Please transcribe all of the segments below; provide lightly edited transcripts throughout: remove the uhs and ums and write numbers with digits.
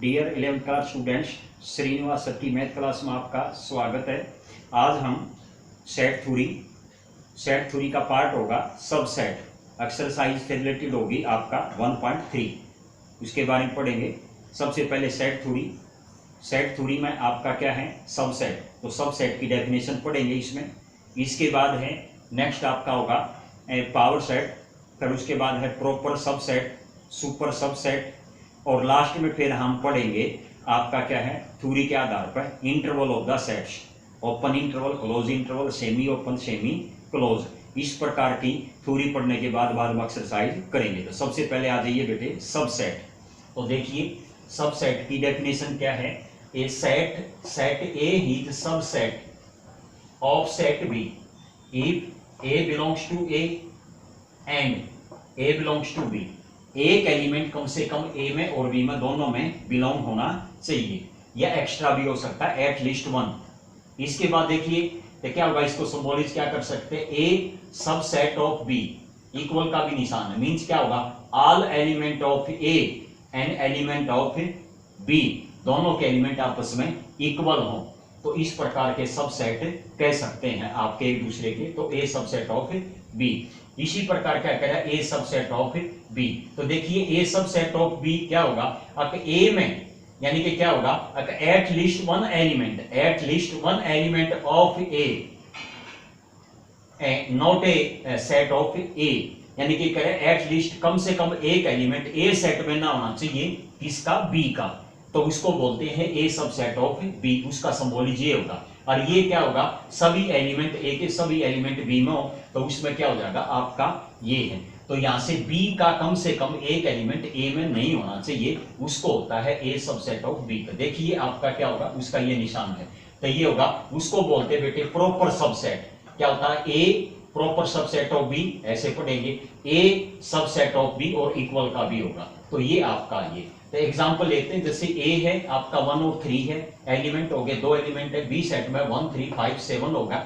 Dear 11th class students, Srinivas sir की math class में आपका स्वागत है। आज हम सेट थ्योरी का पार्ट होगा सबसेट एक्सरसाइज से रिलेटेड होगी आपका 1.3, उसके बारे में पढ़ेंगे। सबसे पहले सेट थ्योरी में आपका क्या है सबसेट, तो सबसेट की डेफिनेशन पढ़ेंगे इसमें। इसके बाद है नेक्स्ट आपका होगा पावर सेट, फिर उसके बाद है प्रॉपर सबसेट, सुपर सबसेट, और लास्ट में फिर हम पढ़ेंगे आपका क्या है थ्योरी के आधार पर interval of the sets, open interval, close interval, semi open, semi close. इस प्रकार की थ्योरी पढ़ने के बाद हम एक्सरसाइज करेंगे। तो सबसे पहले आ जाइए बेटे सबसेट। तो देखिए सबसेट की डेफिनेशन क्या है, A set A is subset of set B if A belongs to A and A belongs to B. एक एलिमेंट कम से कम ए में और बी में दोनों में बिलोंग होना चाहिए, या एक्स्ट्रा भी हो सकता है, एटलीस्ट वन। इसके बाद देखिए तो क्या होगा, इसको सिंबॉलिज क्या कर सकते हैं, A subset of B, equal का भी निशान है, मींस क्या होगा all element of A and element of B, दोनों के एलिमेंट आपस में इक्वल हो, तो इस प्रकार के सबसेट कह सकते हैं आपके एक दूसरे के। तो ए सबसेट ऑफ बी। इसी प्रकार क्या कह रहा है, ए सबसेट ऑफ बी। तो देखिए ए सबसेट ऑफ बी क्या होगा, अगर ए में यानी कि क्या होगा, अगर at least one element of A not a set of A, यानी कि कह रहे एटलीस्ट कम से कम एक एलिमेंट ए सेट में ना होना चाहिए, किसका, बी का, तो उसको बोलते हैं ए सबसेट ऑफ बी। उसका सिंबॉलिज ये होगा। और ये क्या होगा, सभी एलिमेंट ए के सभी एलिमेंट बी में हो, तो उसमें क्या हो जाएगा आपका ये है। तो यहां से बी का कम से कम एक एलिमेंट ए में नहीं होना चाहिए, उसको होता है ए सबसेट ऑफ बी। तो देखिए आपका क्या होगा, उसका ये निशान है, तो ये होगा, उसको बोलते बेटे प्रॉपर सबसेट। क्या होता है, ए प्रॉपर सबसेट ऑफ बी, ऐसे पढ़ेंगे, ए सबसेट ऑफ बी और इक्वल का भी होगा। तो ये आपका ये, तो एग्जांपल लेते हैं, जैसे ए है आपका 1 और 3 है, एलिमेंट हो गए, दो एलिमेंट है, बी सेट में 1 3 5 7 होगा,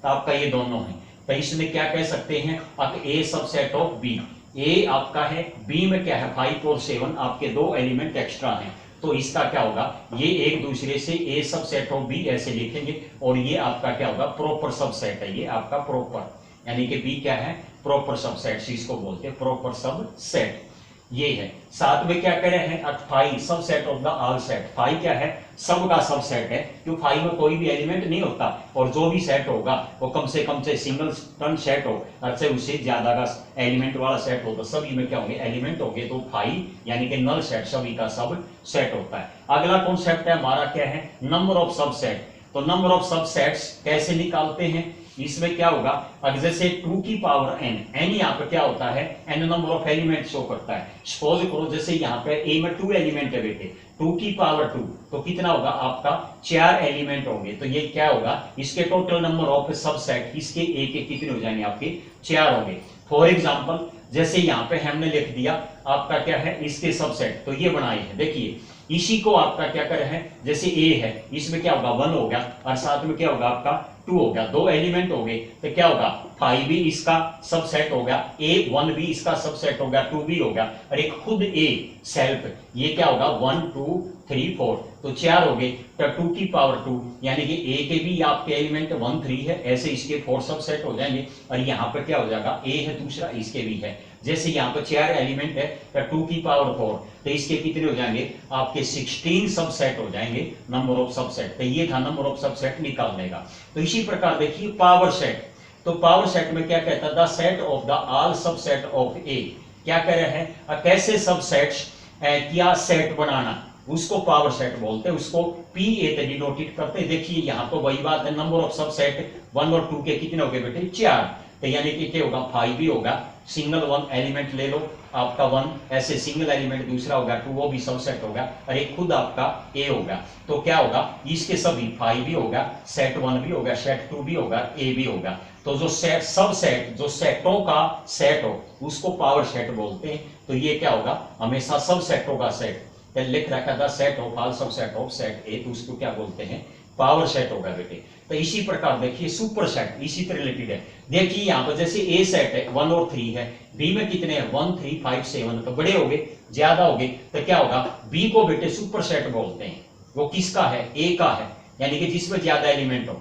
तो आपका ये दोनों है। तो इसमें क्या कह सकते हैं, अब ए सबसेट ऑफ बी, ए आपका है, बी में क्या है 5 और 7, आपके दो एलिमेंट एक्स्ट्रा हैं, तो इसका क्या होगा, ये एक दूसरे से ए सबसेट ऑफ बी ऐसे लिखेंगे, और ये आपका क्या होगा प्रॉपर सबसेट है, ये आपका प्रॉपर, यानी कि बी क्या है प्रॉपर सबसेट, इसको बोलते हैं प्रॉपर सबसेट। ये है। साथ में क्या कह रहे हैं, five subset of the all set, five क्या है सब का सबसेट है, क्यों फाइव में कोई भी एलिमेंट नहीं होता, और जो भी सेट होगा वो कम से कम सिंगल टर्न सेट हो, अच्छे उससे ज्यादा का एलिमेंट वाला सेट हो, तो सभी में क्या होंगे एलिमेंट होंगे, तो फाइव यानी कि नल सेट सभी का सब सेट होता है। अगला कॉन्सेप्ट है हमारा क्या है, नंबर ऑफ सबसेट। तो नंबर ऑफ सबसेट्स कैसे निकालते हैं, इसमें क्या होगा, अगर जैसे 2 की पावर n यहाँ पे क्या होता है, n number of element show करता है। सपोज करो जैसे यहाँ पे a में 2 एलिमेंट है बेटे, 2 की पावर 2, तो कितना होगा आपका 4 एलिमेंट होंगे, तो ये क्या होगा, इसके टोटल नंबर ऑफ सबसेट, इसके a के कितने हो जाएंगे आपके 4 होंगे। फॉर एग्जाम्पल जैसे यहाँ पे हमने लिख दिया आपका क्या है इसके सबसेट, तो ये बनाए हैं, देखिए इसी को आपका क्या कर रहे हैं, जैसे ए है, इसमें क्या होगा 1 हो गया, और साथ में क्या होगा आपका 2 हो गया, दो एलिमेंट हो गए, तो क्या होगा 5 भी इसका सबसेट हो गया, ए 1 भी इसका सबसेट हो गया, 2 भी हो गया, और एक खुद ए सेल्फ, ये क्या होगा 1 2 3 4, तो 4 हो गए, तो 2 की पावर 2, यानी कि ए के भी आपके एलिमेंट 1 3 है, ऐसे इसके 4 सबसेट हो जाएंगे, और यहाँ पर क्या हो जाएगा ए है दूसरा, इसके भी है, जैसे यहाँ पर 4 एलिमेंट है, तो 2 की पावर 4, तो इसके कितने हो जाएंगे आपके 16 सबसेट हो जाएंगे, नंबर ऑफ सबसेट। तो ये था नंबर ऑफ सबसेट निकालने का। तो इसी प्रकार देखिए पावर सेट, तो पावर सेट में क्या कहता है, the set of the all subset of A, क्या कह रहे हैं, कैसे सबसेट्स क्या सेट बनाना, उसको पावर सेट बोलते हैं, उसको पी ए से डिनोटेट करते हैं। देखिए यहाँ पर वही बात है, नंबर ऑफ सबसेट 1 और 2 के कितने हो गए बेटे 4, तो यानी कि क्या होगा 5 भी होगा, सिंगल 1 एलिमेंट ले लो आपका 1, ऐसे सिंगल एलिमेंट दूसरा होगा 2, वो भी सबसेट होगा, और एक खुद आपका ए होगा, तो क्या होगा इसके सभी 5 भी होगा, सेट 1 भी होगा, सेट 2 भी होगा, ए भी होगा। तो जो सेट सबसेट, जो सेटों का सेट हो उसको पावर सेट बोलते हैं। तो ये क्या होगा, हमेशा सबसेटों का सेट लिख रखा था, set of all subset of set ए, तो उसको क्या बोलते हैं पावर सेट होगा बेटे। तो इसी प्रकार देखिए सुपर सेट इसी से रिलेटेड है। देखिए यहाँ पर जैसे ए सेट है 1 और 3 है, बी में कितने हैं 1 3 5 7, तो बड़े हो गए ज्यादा हो गए, तो क्या होगा बी को बेटे सुपर सेट बोलते हैं। वो किसका है, ए का है, यानी कि जिसमें ज्यादा एलिमेंट हो,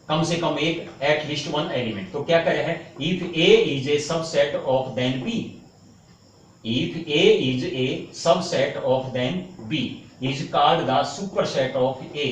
कम से कम एक एटलीस्ट वन एलिमेंट। तो क्या करे है, if A is a subset of then B, if A is a subset of then B is called the superset of A.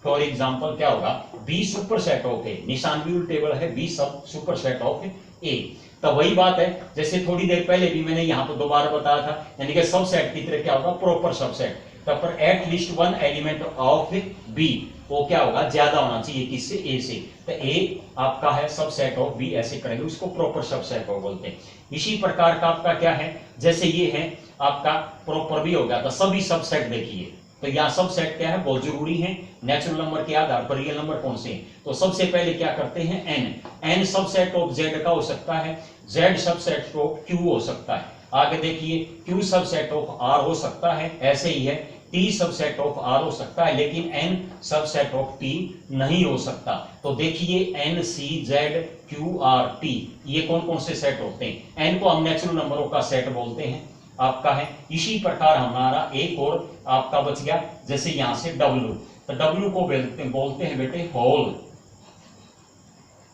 For example क्या होगा, बी सुपरसेट ऑफ ए, निशान भी उल्टेबल है, बी सब सुपरसेट ऑफ ए। तो वही बात है जैसे थोड़ी देर पहले भी मैंने यहां पर दोबारा बताया था, यानी कि सबसेट की तरह क्या होगा प्रॉपर सबसेट, तब पर at least one element of B वो क्या होगा ज्यादा होना चाहिए किससे, ए से। तो ए आपका है सबसेट ऑफ बी, ऐसे करेंगे उसको प्रॉपर सबसेट ऑफ बोलते हैं। इसी प्रकार का आपका क्या है, जैसे ये है आपका प्रॉपर भी हो गया, तो सभी सबसेट देखिए, तो यहाँ सबसेट क्या है बहुत जरूरी है, नेचुरल नंबर के आधार पर रियल नंबर कौन से हैं। तो सबसे पहले क्या करते हैं N, N subset of Z का हो सकता है, जेड सबसेट ऑफ क्यू हो सकता है। आगे देखिए क्यू सबसेट ऑफ आर हो सकता है, ऐसे ही है टी सबसेट ऑफ आर हो सकता है, लेकिन एन सबसेट ऑफ टी नहीं हो सकता। तो देखिए N C Z Q R T ये कौन कौन से सेट होते हैं, एन को हम नेचुरल नंबरों का सेट बोलते हैं आपका है। इसी प्रकार हमारा एक और आपका बच गया, जैसे यहां से डब्ल्यू, तो डब्ल्यू को बोलते हैं बेटे होल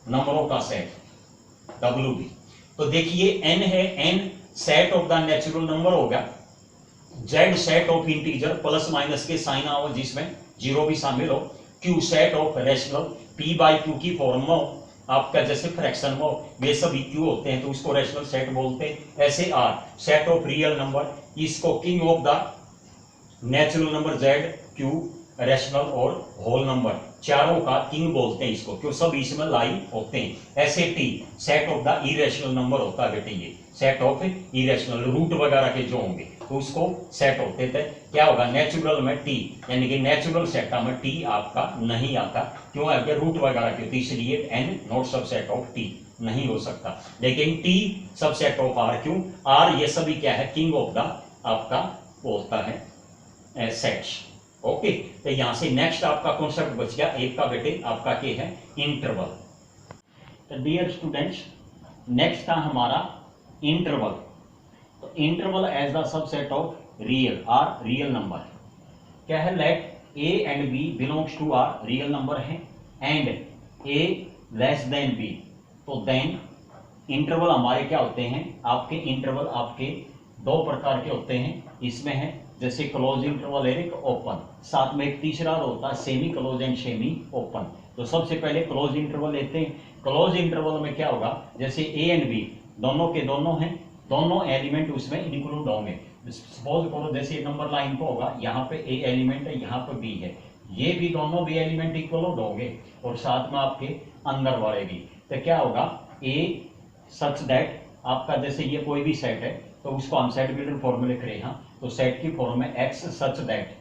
नंबरों का सेट, डब्ल्यू भी। तो देखिए एन है, N set of the natural number होगा, Z set of integer plus minus के साइन आओ जिसमें जीरो भी शामिल हो, Q set of rational, P by Q की फॉर्म में आपका जैसे फ्रैक्शन में ये सभी क्यू होते हैं तो उसको रेशनल सेट बोलते हैं। ऐसे R set of real number, इसको king of the natural number Z Q rational और होल नंबर चारों का किंग बोलते हैं इसको, क्यों सब इसमें लाई होते हैं। ऐसे T set of the irrational number होता है बेटे, ये सेट ऑफ इरेशनल रूट वगैरह के जो होंगे तो उसको सेट होते थे। क्या होगा नेचुरल में टी, यानी कि नेचुरल सेट में टी आपका नहीं आता, क्यों है रूट वगैरह के, तो इसलिए N not subset of T नहीं हो सकता, लेकिन टी सबसेट ऑफ आर, क्यों आर ये सभी क्या है किंग ऑफ द आपका होता है सेट्स। ओके, तो यहां से नेक्स्ट आपका कॉन्सेप्ट बच गया एक का बेटे आपका क्या है इंटरवल। तो डियर स्टूडेंट्स नेक्स्ट था हमारा इंटरवल। तो interval as the subset of real R real number क्या है, let A and B belongs to R real number है and A less than B, तो देन इंटरवल हमारे क्या होते हैं आपके, इंटरवल आपके दो प्रकार के होते हैं, इसमें है जैसे क्लोज इंटरवल है एक ओपन, साथ में एक तीसरा होता है semi close and semi open. तो सबसे पहले क्लोज इंटरवल लेते हैं। क्लोज इंटरवल में क्या होगा, जैसे ए एंड बी दोनों के दोनों हैं, दोनों एलिमेंट उसमें इंक्लूड होंगे। सपोज करो जैसे नंबर लाइन को होगा, यहाँ पे ए एलिमेंट है यहाँ पे बी है, ये भी दोनों भी एलिमेंट इंक्लूड होंगे और साथ में आपके अंदर वाले भी। तो क्या होगा ए सच दैट आपका जैसे ये कोई भी सेट है तो उसको हम सेट बिल्डर फॉर्म में लिख रहे हैं, तो सेट की फॉर्म में एक्स सच दैट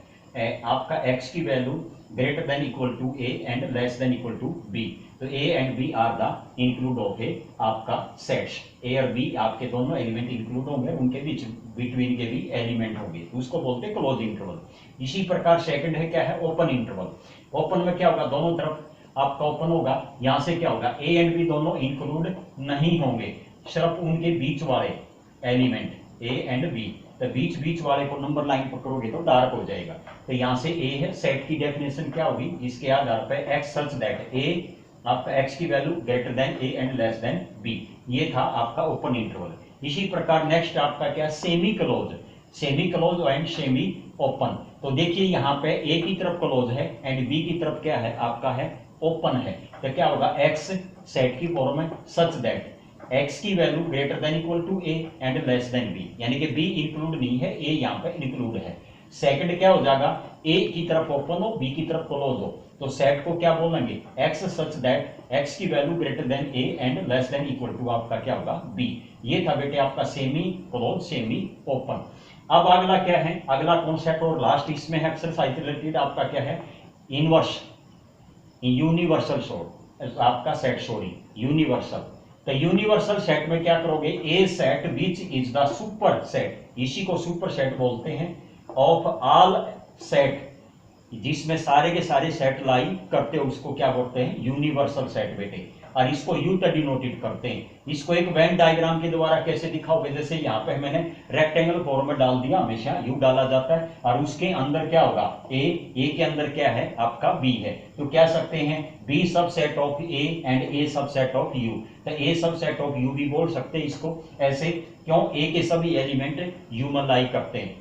आपका एक्स की value greater than equal to A and less than equal to B. तो A and B are the include of A आपका सेट्स, ए और बी आपके दोनों एलिमेंट इंक्लूड होंगे, उनके बीच बिटवीन के भी एलिमेंट होंगे, तो उसको बोलते हैं क्लोज इंटरवल। इसी प्रकार सेकंड है क्या है ओपन इंटरवल। ओपन में क्या होगा, दोनों तरफ आपका ओपन होगा, यहां से क्या होगा ए एंड बी दोनों इंक्लूड नहीं होंगे, सिर्फ उनके बीच वाले एलिमेंट ए एंड बी, तो बीच बीच वाले को नंबर लाइन पकड़ोगे तो डार्क हो जाएगा। तो यहां से ए है, सेट की डेफिनेशन क्या होगी, जिसके आधार पर एक्स सच दैट ए आपका एक्स की value greater than A and less than B, ये था आपका ओपन इंटरवल। इसी प्रकार नेक्स्ट आपका क्या semi close, semi close and semi open. तो देखिए यहाँ पे ए की तरफ क्लोज है एंड बी की तरफ क्या है आपका है ओपन है, तो क्या होगा एक्स सेट की फॉर्म में सच दैट एक्स की value greater than equal to A and less than B, यानी कि बी इंक्लूड नहीं है, ए यहाँ पे इंक्लूड है। सेकंड क्या हो जाएगा, ए की तरफ ओपन हो बी की तरफ क्लोज हो, तो सेट को क्या बोलेंगे एक्स सच दैट एक्स की value greater than A and less than equal to आपका क्या होगा बी। ये था बेटे आपका सेमी क्लोज सेमी ओपन। अब अगला क्या है, अगला कॉन्सेप्ट और लास्ट इसमें है एक्सरसाइज रिलेटेड आपका क्या है इनवर्स यूनिवर्सल सॉर्ट आपका सेट, सॉरी यूनिवर्सल। तो यूनिवर्सल सेट में क्या करोगे, a set which is the super set, इसी को सुपर सेट बोलते हैं, ऑफ ऑल सेट जिसमें सारे के सारे सेट लाई करते हैं उसको क्या बोलते हैं, यूनिवर्सल सेट बेटे। और इसको यू से डिनोटेड करते हैं। इसको एक वेन डायग्राम के द्वारा कैसे दिखाओगे, जैसे यहाँ पे मैंने रेक्टेंगल फॉर्म में डाल दिया, हमेशा यू डाला जाता है और उसके अंदर क्या होगा, ए के अंदर क्या है आपका बी है, तो क्या सकते हैं बी सब सेट ऑफ ए एंड ए सब सेट ऑफ यू, तो ए सब सेट ऑफ यू भी बोल सकते हैं इसको ऐसे, क्यों, ए के सभी एलिमेंट यू में लाई करते हैं।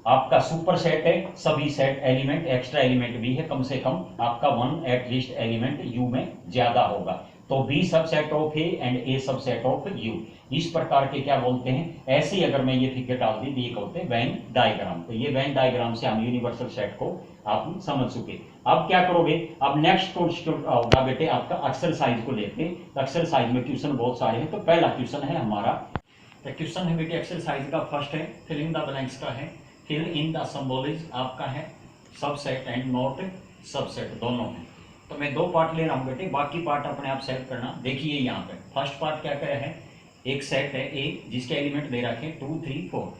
आपका सुपर सेट है, सभी सेट एलिमेंट एक्स्ट्रा एलिमेंट भी है, कम से कम आपका वन एटलीस्ट एलिमेंट यू में ज्यादा होगा, तो बी सब सेट ऑफ ए एंड ए सब सेट ऑफ यू, इस प्रकार के क्या बोलते हैं। ऐसे ही अगर मैं ये फिगर डाल दी, ये बोलते हैं वेन डायग्राम। तो ये वेन डायग्राम से हम यूनिवर्सल सेट को आप समझ चुके। अब क्या करोगे, अब नेक्स्ट क्वेश्चन होगा बेटे आपका एक्सरसाइज को लेके। एक्सरसाइज में क्वेश्चन बहुत सारे हैं, तो पहला क्वेश्चन है हमारा, तो क्वेश्चन है बेटे एक्सरसाइज का फर्स्ट है, फिलिंग द ब्लैंक्स का है। फिल इन द सिंबल्स आपका है सबसेट एंड नॉट सबसेट, दोनों है। तो मैं दो पार्ट ले रहा हूँ बेटे, बाकी पार्ट अपने आप सेट करना। देखिए यहाँ पे फर्स्ट पार्ट क्या करे है, एक सेट है ए जिसके एलिमेंट दे रखे 2 3 4,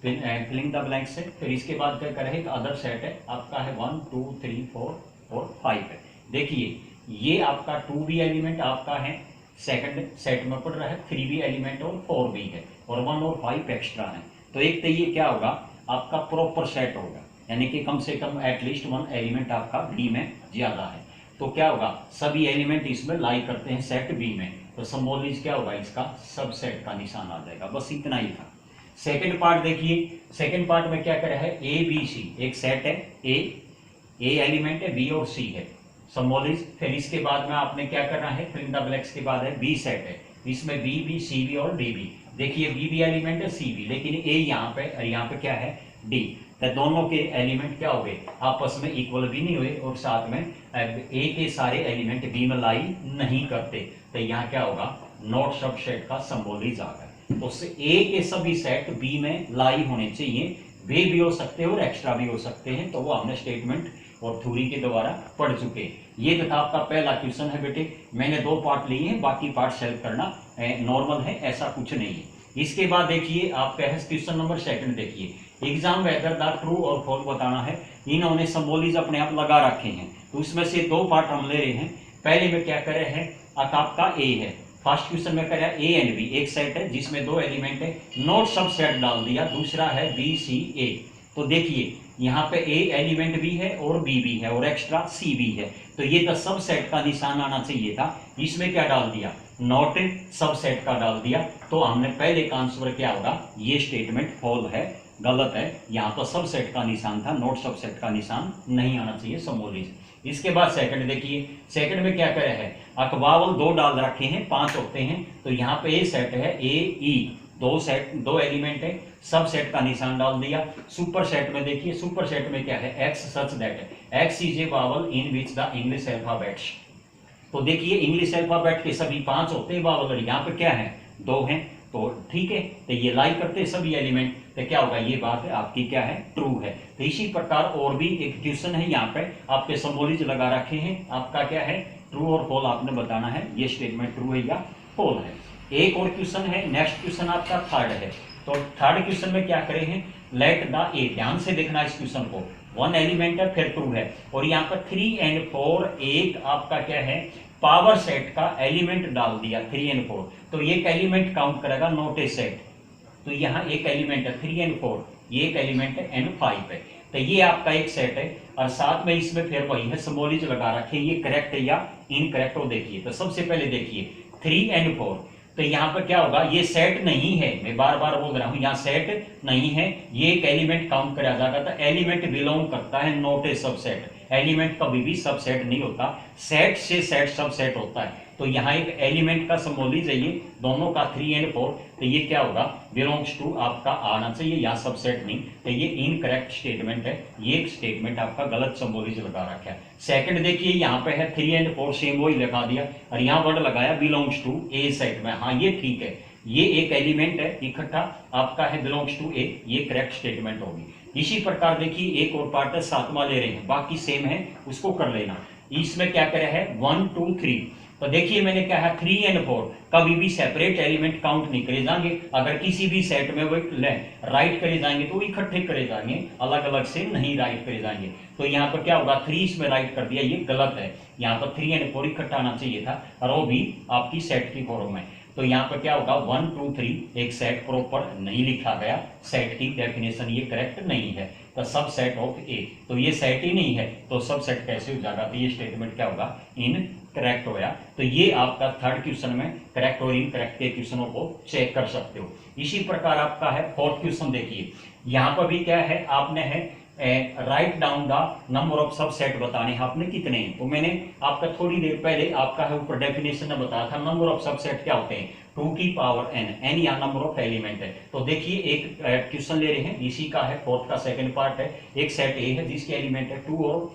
फिलिंग द ब्लैंक से। फिर इसके बाद क्या करे, एक अदर सेट है आपका है 1 2 3 4 और 5 है। देखिए ये आपका 2 भी एलिमेंट आपका है सेकंड सेट में पड़ रहा है, 3 भी एलिमेंट और 4 भी है, और 1 और 5 एक्स्ट्रा है। तो एक तो ये क्या होगा आपका प्रॉपर सेट होगा, यानी कि कम से कम एटलीस्ट 1 एलिमेंट आपका बी में ज्यादा है। तो क्या होगा, सभी एलिमेंट इसमें लाई करते हैं सेट बी में, तो सिंबॉलिज क्या होगा इसका, सबसेट का निशान आ जाएगा। बस इतना ही था। सेकंड पार्ट देखिए, सेकंड पार्ट में क्या करे है, ए बी सी एक सेट है, ए एलिमेंट है, बी और सी है सिंबॉलिज। फिर इसके बाद में आपने क्या करना है, फिल इन द ब्लैंक्स के बाद है बी सेट है, इसमें बी भी सी भी और डी भी। देखिए बी भी एलिमेंट है, सी भी, लेकिन ए यहाँ पे और यहाँ पे क्या है डी, तो दोनों के एलिमेंट क्या हो गए आपस में इक्वल भी नहीं हुए, और साथ में ए के सारे एलिमेंट बी में लाई नहीं करते, तो यहाँ क्या होगा नॉट सबसेट का सिंबॉलिज आ गया। तो ए के सभी सेट बी में लाई होने चाहिए, वे भी हो सकते हैं और एक्स्ट्रा भी हो सकते हैं, तो वो हमने स्टेटमेंट और थ्योरी के द्वारा पढ़ चुके। ये तथा आपका पहला क्वेश्चन है बेटे, मैंने दो पार्ट लिए हैं, बाकी पार्ट सेल्फ करना नॉर्मल है, ऐसा कुछ नहीं है। इसके बाद देखिए आपका है क्वेश्चन नंबर सेकंड, देखिए एग्जाम वेदर द ट्रू और फॉल्स बताना है। इन्होंने सिंबॉलिज अपने आप लगा रखे हैं, तो उसमें से दो पार्ट हम ले रहे हैं। पहले में क्या करे हैं, आपका ए है, फर्स्ट क्वेश्चन में करे ए एंड बी एक सेट है जिसमें दो एलिमेंट है, नोट सब सेट डाल दिया। दूसरा है बी सी ए, तो देखिए यहाँ पे ए एलिमेंट भी है और बी भी है और एक्स्ट्रा सी भी है, तो ये तो सब सेट का निशान आना चाहिए था, इसमें क्या डाल दिया नॉट सब सेट का डाल दिया। तो हमने पहले का आंसर क्या होगा, ये स्टेटमेंट फॉल्स है, गलत है, यहाँ तो सब सेट का निशान था, नॉट सब सेट का निशान नहीं आना चाहिए सिंबॉलिज। इसके बाद सेकंड देखिए, सेकंड में क्या करे है, अकबावल दो डाल रखे हैं, 5 होते हैं, तो यहाँ पे ए सेट है ए ई, दो एलिमेंट है, सब सेट का निशान डाल दिया। सुपर सेट में देखिए, सुपर सेट में क्या है, x such that x is a vowel in which the English alphabets. तो देखिए इंग्लिश अल्फाबेट के सभी 5 होते हैं वावल, यहाँ पे क्या है 2 हैं, तो ठीक है, तो ये लाई करते हैं सभी एलिमेंट, तो क्या होगा ये बात है आपकी क्या है ट्रू है। तो इसी प्रकार और भी एक क्वेश्चन है, यहाँ पे आपके सिंबॉलिज लगा रखे हैं, आपका क्या है ट्रू और फॉल्स आपने बताना है, ये स्टेटमेंट ट्रू है या फॉल्स है। एक और क्वेश्चन है, नेक्स्ट क्वेश्चन आपका थर्ड है। तो थर्ड क्वेश्चन में क्या करे हैं, लेट द ए, ध्यान से देखना इस क्वेश्चन को, 1 एलिमेंट है फिर 2 है, और यहाँ पर 3 एंड 4 एक आपका क्या है पावर सेट का एलिमेंट डाल दिया 3 एंड 4, तो एक एलिमेंट काउंट करेगा नॉट ए सेट, तो यहाँ एक एलिमेंट है 3 एंड 4, ये एक एलिमेंट है एंड 5 है, तो ये आपका एक सेट है, और साथ में इसमें फिर वही है सिंबॉलिज लगा रखे, ये करेक्ट है या इनकरेक्ट हो। देखिए तो सबसे पहले देखिए 3 एंड 4, तो यहाँ पर क्या होगा, ये सेट नहीं है, मैं बार बार बोल रहा हूँ यहाँ सेट नहीं है, ये एक एलिमेंट काउंट करा जाता था, एलिमेंट बिलोंग करता है नॉट ए सबसेट, एलिमेंट कभी भी सबसेट नहीं होता, सेट से सेट सबसेट होता है। तो यहाँ एक एलिमेंट का सिंबॉलिज है ये दोनों का 3 एंड 4, तो ये क्या होगा बिलोंग्स टू आपका आना चाहिए, यहाँ सबसेट नहीं, तो ये इनकरेक्ट स्टेटमेंट है, ये स्टेटमेंट आपका गलत सिंबॉलिज लगा रखा है। सेकंड देखिए यहाँ पे है 3 एंड 4 सेम वही लगा दिया, और यहाँ वर्ड लगाया बिलोंग्स टू ए सेट में, हाँ ये ठीक है, ये एक एलिमेंट है इकट्ठा आपका है बिलोंग्स टू ए, ये करेक्ट स्टेटमेंट होगी। इसी प्रकार देखिए एक और पार्ट है 7वां ले रहे हैं, बाकी सेम है उसको कर लेना। इसमें क्या करे है 1 2 3, तो देखिए मैंने कहा 3 एंड 4 कभी भी सेपरेट एलिमेंट काउंट नहीं करे जाएंगे। अगर किसी भी सेट में वो राइट करे जाएंगे तो इकट्ठे करे जाएंगे, अलग अलग से नहीं राइट करे जाएंगे। तो यहाँ पर क्या होगा, 3 इसमें राइट कर दिया, ये गलत है। यहाँ पर 3 एंड 4 इकट्ठा आना चाहिए था, और वो भी आपकी सेट की फॉर्म में। तो यहाँ पर क्या होगा, 1 2 3 एक सेट प्रॉपर नहीं लिखा गया, सेट की डेफिनेशन ये करेक्ट नहीं है। तो सब सेट ऑफ ए, तो ये सेट ही नहीं है तो सब सेट कैसे हो जाएगा, तो ये स्टेटमेंट क्या होगा, इन करेक्ट होया। तो ये आपका थर्ड क्वेश्चन में करेक्ट और इनकरेक्ट के क्वेश्चनों को चेक कर सकते हो। इसी प्रकार आपका है फोर्थ क्वेश्चन, देखिए यहाँ पर भी क्या है, आपने है write down the number of सब सेट बताने हैं आपने कितने हैं। तो मैंने आपका थोड़ी देर पहले आपका है ऊपर डेफिनेशन में बताया था, नंबर ऑफ सब सेट क्या होते हैं, 2 की पावर n, n या नंबर ऑफ एलिमेंट है। तो देखिए एक क्वेश्चन ले रहे हैं, इसी का है फोर्थ का सेकंड पार्ट है। एक सेट ए है जिसके एलिमेंट है 2 और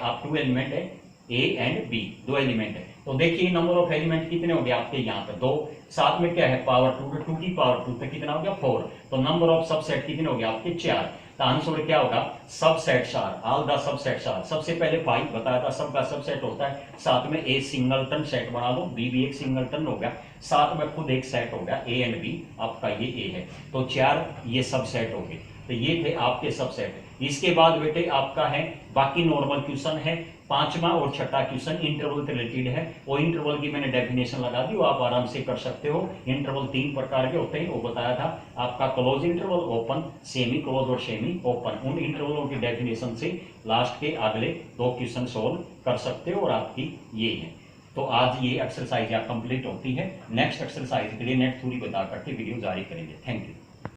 आप 2 एलिमेंट है ए एंड बी, 2 एलिमेंट है। तो देखिए नंबर ऑफ एलिमेंट कितने हो गए आपके यहाँ पे 2, साथ में क्या है पावर 2, 2 की पावर 2 पे कितना हो गया 4। तो नंबर ऑफ सब सेट कितने हो गए आपके 4। तो आंसर क्या होगा, subsets are, all the subsets are. सबसे पहले 5 बताया था सबका सब सेट होता है, साथ में ए सिंगलटन सेट बना लो, बी भी एक सिंगलटन हो गया, साथ में खुद एक सेट हो गया ए एंड बी, आपका ये ए है। तो 4 ये सब सेट हो गए। तो ये थे आपके सब सेट। इसके बाद बेटे आपका है बाकी नॉर्मल क्वेश्चन है, 5वां और 6ठा क्वेश्चन इंटरवल से रिलेटेड है। और इंटरवल की मैंने डेफिनेशन लगा दी, वो आप आराम से कर सकते हो। इंटरवल 3 प्रकार के होते हैं, वो बताया था आपका, close interval, open, semi close और सेमी ओपन। उन इंटरवलों की डेफिनेशन से लास्ट के अगले 2 क्वेश्चन सोल्व कर सकते हो, और आपकी ये है। तो आज ये एक्सरसाइज कंप्लीट होती है। नेक्स्ट एक्सरसाइज के लिए नेक्स्ट थ्योरी बता करके वीडियो जारी करेंगे। Thank you.